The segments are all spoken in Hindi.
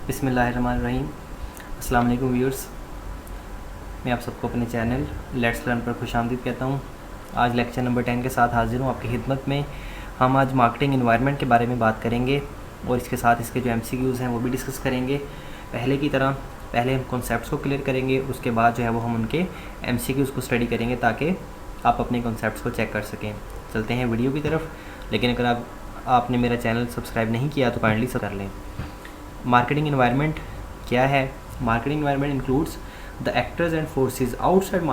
बिस्मिल्लाहिर्रहमानिर्रहीम। अस्सलाम वालेकुम व्यूअर्स, मैं आप सबको अपने चैनल लेट्स लर्न पर खुशामदीद कहता हूँ। आज लेक्चर नंबर 10 के साथ हाजिर हूँ आपकी खिदमत में। हम आज मार्केटिंग एनवायरनमेंट के बारे में बात करेंगे और इसके साथ इसके जो MCQs हैं वो भी डिस्कस करेंगे। पहले की तरह पहले हम कॉन्सेप्ट्स को क्लियर करेंगे, उसके बाद जो है वो हम उनके MCQs को स्टडी करेंगे ताकि आप अपने कॉन्सेप्ट्स को चेक कर सकें। चलते हैं वीडियो की तरफ, लेकिन अगर आपने मेरा चैनल सब्सक्राइब नहीं किया तो काइंडली कर लें। मार्केटिंग एनवायरनमेंट क्या है? Marketing environment includes the actors and forces outside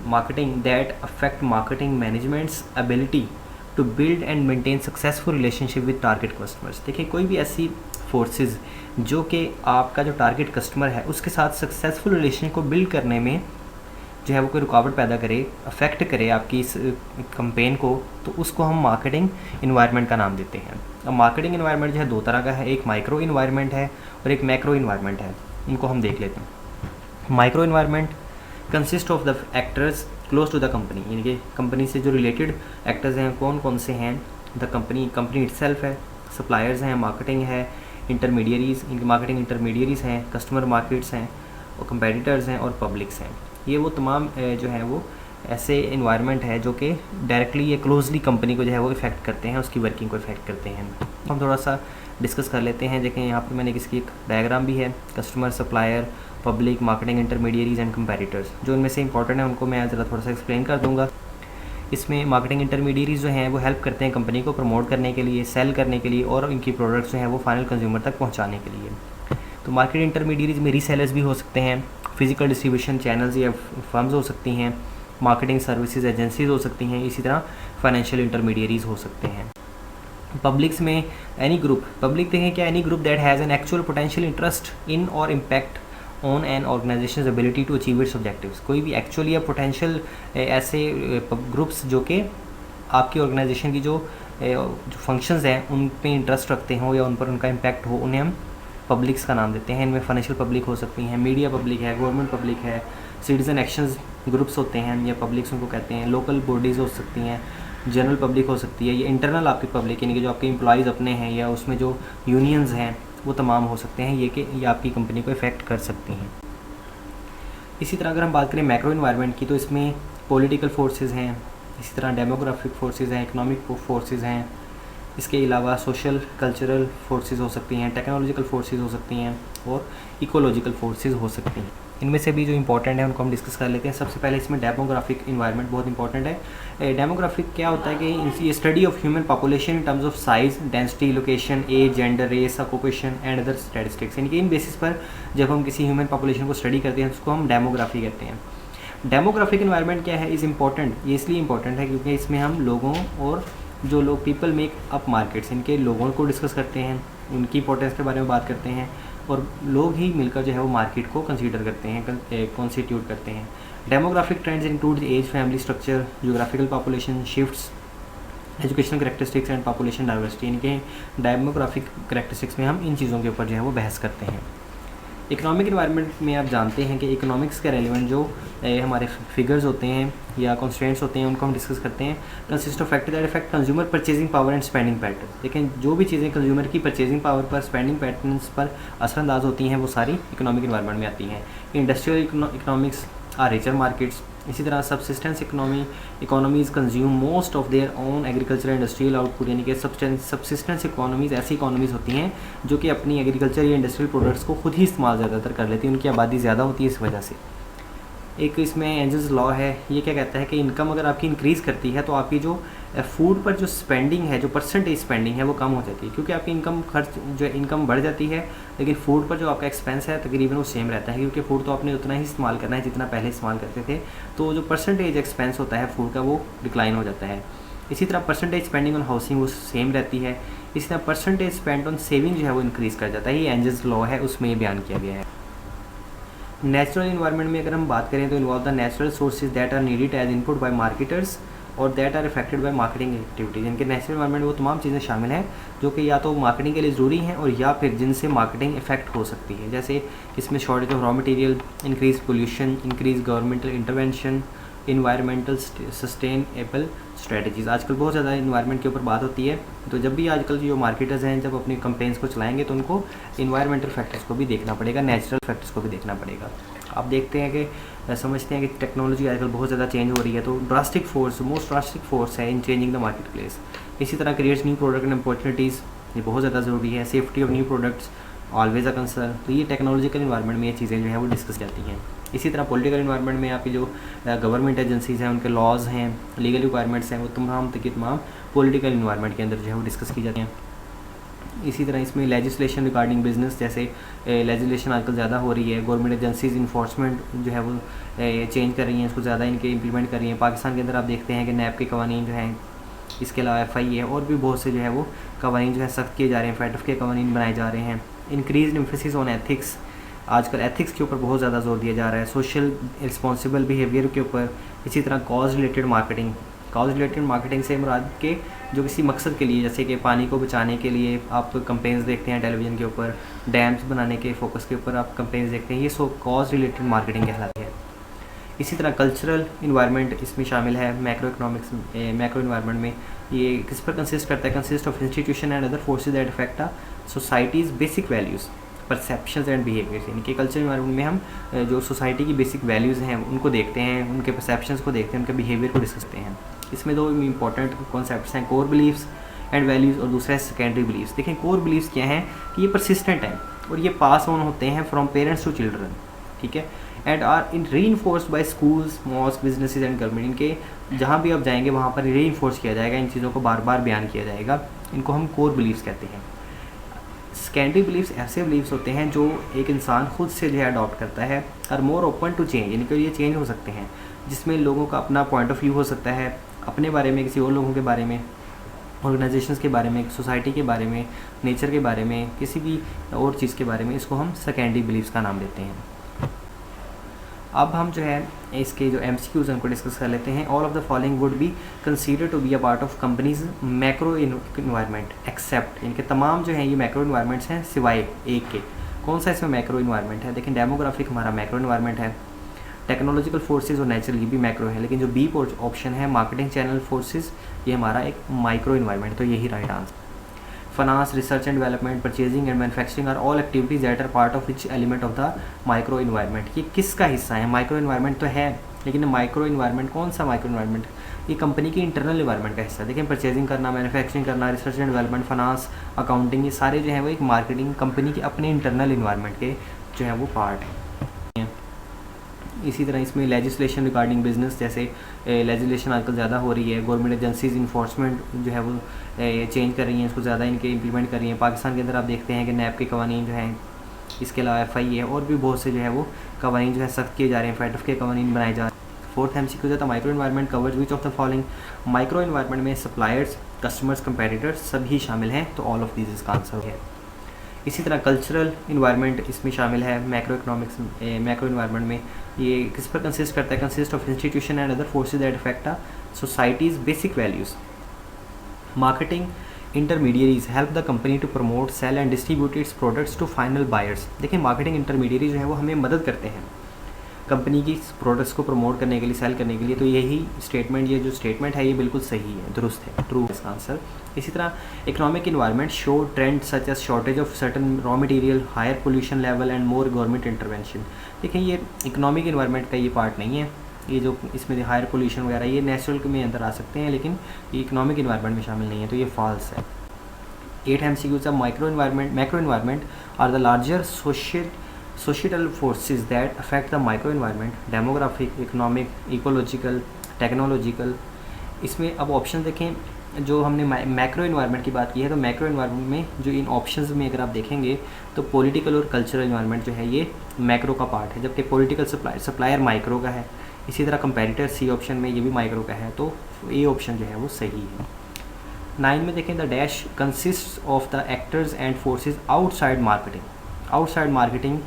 marketing that affect marketing management's ability to build and maintain successful relationship with target customers. देखिए, कोई भी ऐसी फोर्सेस जो कि आपका जो टारगेट कस्टमर है उसके साथ सक्सेसफुल रिलेशन को बिल्ड करने में जो है वो कोई रुकावट पैदा करे, अफेक्ट करे आपकी इस कैंपेन को, तो उसको हम मार्केटिंग इन्वायरमेंट का नाम देते हैं। अब मार्केटिंग इन्वायरमेंट जो है दो तरह का है, एक माइक्रो इन्वायरमेंट है और एक मैक्रो इन्वायरमेंट है। इनको हम देख लेते हैं। Micro environment consist of the actors close to the company, यानी कि कंपनी से जो रिलेटेड एक्टर्स हैं कौन कौन से हैं? द कंपनी इटसेल्फ है, सप्लायर्स हैं, मार्केटिंग है, इंटरमीडियरीज, इनके मार्केटिंग इंटरमीडियरीज हैं, कस्टमर मार्केट्स हैं और कंपेटिटर्स हैं और पब्लिक्स हैं। ये वो तमाम जो है वो ऐसे इन्वायरमेंट है जो कि डायरेक्टली या क्लोजली कंपनी को जो है वो इफ़ेक्ट करते हैं, उसकी वर्किंग को इफ़ेक्ट करते हैं। हम थोड़ा सा डिस्कस कर लेते हैं। देखें, यहाँ पर मैंने इसकी एक डायग्राम भी है। Customer, supplier, public, marketing intermediaries and competitors, जो इनमें से इंपॉर्टेंट है उनको मैं ज़रा थोड़ा सा एक्सप्लेन कर दूँगा। इसमें मार्केटिंग इंटरमीडियरीज जो हैं वो हेल्प करते हैं कंपनी को प्रमोट करने के लिए, सेल करने के लिए और इनकी प्रोडक्ट्स जो हैं वो फाइनल कंज्यूमर तक पहुँचाने के लिए। तो मार्केट इंटरमीडियरीज में रीसेलर्स भी हो सकते हैं, फिजिकल डिस्ट्रीब्यूशन चैनल्स या फर्म्स हो सकती हैं, मार्केटिंग सर्विसेज एजेंसीज हो सकती हैं, इसी तरह फाइनेंशियल इंटरमीडियरीज हो सकते हैं। पब्लिक्स में एनी ग्रुप, पब्लिक देखें क्या, any group that has an actual potential interest in or impact on an organization ability to achieve its objectives. कोई भी एक्चुअल या पोटेंशियल ऐसे ग्रुप्स जो कि आपकी ऑर्गेनाइजेशन की जो फंक्शंस हैं उन पे इंटरेस्ट रखते हो या उन पर उनका इम्पैक्ट हो, उन्हें हम पब्लिक्स का नाम देते हैं। इनमें फाइनेंशियल पब्लिक हो सकती हैं, मीडिया पब्लिक है, गवर्नमेंट पब्लिक है, सिटीजन एक्शंस ग्रुप्स होते हैं या पब्लिक्स उनको कहते हैं, लोकल बॉडीज़ हो सकती हैं, जनरल पब्लिक हो सकती है, ये इंटरनल आपकी पब्लिक यानी कि जो आपके एम्प्लॉयज़ अपने हैं या उसमें जो यूनियंस हैं वो तमाम हो सकते हैं, ये कि ये आपकी कंपनी को इफ़ेक्ट कर सकती हैं। इसी तरह अगर हम बात करें मैक्रो इन्वायरमेंट की, तो इसमें पॉलिटिकल फोर्सेस हैं, इसी तरह डेमोग्राफिक फोर्सेस हैं, इकोनॉमिक फोर्सेस हैं, इसके अलावा सोशल कल्चरल फोर्सेस हो सकती हैं, टेक्नोलॉजिकल फोर्सेस हो सकती हैं और इकोलॉजिकल फोर्सेस हो सकती हैं। इनमें से भी जो इंपॉर्टेंट है उनको हम डिस्कस कर लेते हैं। सबसे पहले इसमें डेमोग्राफिक इन्वायरमेंट बहुत इंपॉर्टेंट है। डेमोग्राफिक क्या होता है कि ये study of human population in terms of size, density, location, age, gender, race, occupation and other statistics, यानी कि इन बेसिस पर जब हम किसी ह्यूमन पॉपुलेशन को स्टडी करते हैं उसको हम डेमोग्राफी कहते हैं। डेमोग्राफिक इन्वायरमेंट क्या है, इज़ इम्पॉर्टेंट, ये इसलिए इम्पॉर्टेंट है क्योंकि इसमें हम लोगों और जो लोग पीपल मेक अप मार्केट्स, इनके लोगों को डिस्कस करते हैं, उनकी इंपॉर्टेंस के बारे में बात करते हैं और लोग ही मिलकर जो है वो मार्केट को कंसीडर करते हैं, कॉन्स्टिट्यूट करते हैं। Demographic trends include age, family structure, geographical population shifts, educational characteristics and population diversity. इनके डेमोग्राफिक करेक्टरिस्टिक्स में हम इन चीज़ों के ऊपर जो है वो बहस करते हैं। इकोनॉमिक इन्वायरमेंट में आप जानते हैं कि इकोनॉमिक्स के रेलिवेंट जो हमारे फिगर्स होते हैं या कॉन्स्टेंट्स होते हैं उनको हम डिस्कस करते हैं। Consist of factor that affect consumer purchasing power and spending pattern. लेकिन जो भी चीज़ें कंज्यूमर की परचेजिंग पावर पर, स्पेंडिंग पैटर्न्स पर असरअंदाज होती हैं वो सारी इकोनॉमिक इन्वायरमेंट में आती हैं। Industrial economics are richer markets. इसी तरह subsistence economies consume most of their own agriculture industrial output, यानी कि सबसिस्टेंस इकोनॉमीज़ ऐसी इकोनॉमीज़ होती हैं जो कि अपनी एग्रीकल्चर या इंडस्ट्रियल प्रोडक्ट्स को खुद ही इस्तेमाल ज़्यादातर कर लेती हैं, उनकी आबादी ज़्यादा होती है इस वजह से। एक इसमें एंजल्स लॉ है, ये क्या कहता है कि इनकम अगर आपकी इंक्रीज़ करती है तो आपकी जो फूड पर जो स्पेंडिंग है, जो परसेंटेज स्पेंडिंग है वो कम हो जाती है, क्योंकि आपकी इनकम खर्च जो इनकम बढ़ जाती है लेकिन फूड पर जो आपका एक्सपेंस है तकरीबन वो सेम रहता है, क्योंकि फूड तो आपने उतना ही इस्तेमाल करना है जितना पहले इस्तेमाल करते थे, तो जो परसेंटेज एक्सपेंस होता है फूड का वो डिक्लाइन हो जाता है। इसी तरह परसेंटेज स्पेंडिंग ऑन हाउसिंग वो सेम रहती है। इसी तरह परसेंटेज स्पेंड ऑन सेविंग जो है वो इंक्रीज़ कर जाता है। ये एंजल्स लॉ है, उसमें ये बयान किया गया है। नेचुरल इन्वायरमेंट में अगर हम बात करें तो involve the natural sources that are needed as input by marketers और that are affected by marketing activities. इनके नेचुरल इन्वायरमेंट वो तमाम चीज़ें शामिल हैं जो कि या तो मार्केटिंग के लिए ज़रूरी हैं और या फिर जिनसे मार्केटिंग इफेक्ट हो सकती है। जैसे इसमें shortage of raw material, increase pollution, increase governmental intervention, environmental sustainable strategies. आजकल बहुत ज़्यादा इन्वायरमेंट के ऊपर बात होती है, तो जब भी आजकल जो मार्केटर्स हैं जब अपनी कंपेन्स को चलाएंगे तो उनको इन्वायरमेंटल फैक्टर्स को भी देखना पड़ेगा, नेचुरल फैक्टर्स को भी देखना पड़ेगा। आप देखते हैं कि समझते हैं कि टेक्नोलॉजी आजकल बहुत ज़्यादा चेंज हो रही है, तो मोस्ट ड्रास्टिक फोर्स है इन चेंजिंग द मार्केट प्लेस। इसी तरह creates new product and opportunities, ये बहुत ज़्यादा ज़रूरी है। Safety of new products always a concern, तो ये टेक्नोलॉजिकल इन्वायरमेंट में ये चीज़ें जो है वो डिस्कस जाती हैं। इसी तरह पॉलिटिकल इन्वायरमेंट में आपकी जो गवर्नमेंट एजेंसीज़ हैं, उनके लॉज हैं, लीगल रिक्वायरमेंट्स हैं, वो तमाम पॉलिटिकल इन्वायरमेंट के अंदर जो है वो डिस्कस की जाती हैं। इसी तरह इसमें लेजिस्लेशन रिगार्डिंग बिजनेस, जैसे लेजिस्लेशन आजकल ज़्यादा हो रही है, गवर्नमेंट एजेंसीज इन्फोर्समेंट जो है वो चेंज कर रही हैं, इसको ज़्यादा इनके इम्प्लीमेंट कर रही हैं। पाकिस्तान के अंदर आप देखते हैं कि नैब के कवानीन जो हैं, इसके अलावा FI है और भी बहुत से जो है वो कवानीन जो है सख्त किए जा रहे हैं, FATF के कवानीन बनाए जा रहे हैं। इंक्रीज एम्फेसिस ऑन एथिक्स, आजकल एथिक्स के ऊपर बहुत ज़्यादा जोर दिया जा रहा है, सोशल रिस्पॉन्सिबल बिहेवियर के ऊपर। इसी तरह कॉज रिलेटेड मार्केटिंग से मुराद के जो किसी मकसद के लिए, जैसे कि पानी को बचाने के लिए आप कंपेन्स देखते हैं टेलीविज़न के ऊपर, डैम्स बनाने के फोकस के ऊपर आप कंपेन्स देखते हैं, ये कॉज रिलेटेड मार्केटिंग कहलाती है। इसी तरह कल्चरल इन्वायरमेंट इसमें शामिल है। मैक्रो इन्वायरमेंट में ये किस पर कंसिस्ट करता है? Consist of institution and other forces that affect society's basic values, perceptions and behaviours. यानी कि कल्चरल इन्वायरमेंट में हम जो सोसाइटी की बेसिक वैल्यूज़ हैं उनको देखते हैं, उनके परसेप्शंस को देखते हैं, उनके बिहेवियर को डिस्कस करते हैं। इसमें दो इंपॉर्टेंट कॉन्सेप्ट्स हैं, कोर बिलीव्स एंड वैल्यूज़, और दूसरा है सेकेंडरी बिलीव्स। देखें कोर बिलीव्स क्या हैं कि ये परसिस्टेंट हैं और ये पास ऑन होते हैं फ्रॉम पेरेंट्स टू चिल्ड्रन, ठीक है, and are in reinforced by schools, mosque, businesses and government. इनके जहाँ भी आप जाएंगे वहाँ पर रीइंफोर्स किया जाएगा, इन चीज़ों को बार बार बयान किया जाएगा, इनको हम कोर बिलीव्स कहते हैं। सेकेंडरी बिलीव्स ऐसे बिलीव्स होते हैं जो एक इंसान खुद से जो है अडॉप्ट करता है, और मोर ओपन टू चेंज, यानी कि ये चेंज हो सकते हैं, जिसमें लोगों का अपना पॉइंट ऑफ व्यू हो सकता है, अपने बारे में, किसी और लोगों के बारे में, ऑर्गेनाइजेशंस के बारे में, सोसाइटी के बारे में, नेचर के बारे में, किसी भी और चीज़ के बारे में। इसको हम सेकेंडरी बिलीव्स का नाम देते हैं। अब हम जो है इसके जो MCQs उनको डिस्कस कर लेते हैं। All of the following would be consider to be a part of company's macro environment except, इनके तमाम जो हैं ये मैक्रो इन्वायरमेंट्स हैं सिवाय एक के। कौन सा इसमें मैक्रो इन्वायरमेंट है? देखें डेमोग्राफिक हमारा मैक्रो इन्वायरमेंट है, टेक्नोलॉजिकल फोर्सेज और नेचुरल ये भी मैक्रो है, लेकिन जो बी ऑप्शन है मार्केटिंग चैनल फोर्सेज, ये हमारा एक माइक्रो इन्वायरमेंट, तो यही right answer. Finance, research and development, purchasing and manufacturing are all activities that are part of which element of the micro environment. ये किसका हिस्सा है? माइक्रो इन्वायरमेंट तो है, लेकिन माइक्रो इन्वायरमेंट कौन सा माइक्रो इन्वायरमेंट? ये कंपनी की इंटरनल इन्वायरमेंट का हिस्सा है। देखिए परचेजिंग करना, मैन्युफैक्चरिंग करना, research and development, finance, accounting, ये सारे जो है वो एक मार्केटिंग कंपनी के अपने इंटरनल इन्वायरमेंट के जो है वो पार्ट हैं। इसी तरह इसमें लेजिस्लेशन रिगार्डिंग बिजनेस, जैसे लेजिस्लेशन आजकल ज़्यादा हो रही है, गवर्नमेंट एजेंसीज इन्फोर्समेंट जो है वो चेंज कर रही हैं, इसको ज़्यादा इनके इम्प्लीमेंट कर रही हैं। पाकिस्तान के अंदर आप देखते हैं कि नैब के कवानीन जो हैं, इसके अलावा FI है और भी बहुत से जो है वो कवानीन जो है सख्त किए जा रहे हैं, FATF के कवानीन बनाए जा रहे हैं। फोर्थ MCQ था micro environment covers which of the following. Micro environment में सप्लायर्स, कस्टमर्स, कंपेटिटर्स सभी शामिल हैं, तो ऑल ऑफ दीज इसका आंसर है। इसी तरह कल्चरल इन्वायरमेंट इसमें शामिल है। मैक्रो इन्वायरमेंट में ये किस पर कंसिस्ट करता है? Consist of institution and other forces that affect society's basic values. Marketing intermediaries help the company to promote, sell and distribute its products to final buyers. देखिए मार्केटिंग इंटरमीडियरी जो है वो हमें मदद करते हैं कंपनी की प्रोडक्ट्स को प्रमोट करने के लिए, सेल करने के लिए, तो यही स्टेटमेंट, ये जो स्टेटमेंट है ये बिल्कुल सही है, दुरुस्त है, ट्रू इसका आंसर। इसी तरह economic environment show trend such as shortage of certain raw material, higher pollution level and more government intervention. देखिए ये इकोनॉमिक इन्वायरमेंट का ये पार्ट नहीं है, ये जो इसमें हायर पोल्यूशन वगैरह ये नेचुरल में अंदर आ सकते हैं, लेकिन ये इकोनॉमिक इन्वायरमेंट में शामिल नहीं है, तो ये फॉल्स है। 8 MCQs of macro environment are the larger societal forces that affect the micro environment, demographic, economic, ecological, technological. इसमें अब ऑप्शन देखें, जो हमने मैक्रो इन्वायरमेंट की बात की है, तो मैक्रो इन्वायरमेंट में जो इन ऑप्शंस में अगर आप देखेंगे तो पॉलिटिकल और कल्चरल इन्वायरमेंट जो है ये मैक्रो का पार्ट है, जबकि पॉलिटिकल सप्लायर माइक्रो का है। इसी तरह कंपेटिटर C ऑप्शन में ये भी माइक्रो का है, तो ये ऑप्शन जो है वो सही है। 9 में देखें the dash consist of the actors and forces outside marketing. Outside marketing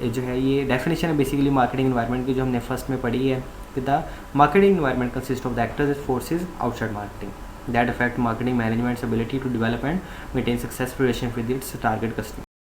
जो है ये डेफिनेशन है बेसिकली मार्केटिंग इन्वायरमेंट की, जो हमने फर्स्ट में पढ़ी है। The marketing environment consist of the actors and forces outside marketing that affect marketing management's ability to develop and maintain successful relation with its target customer.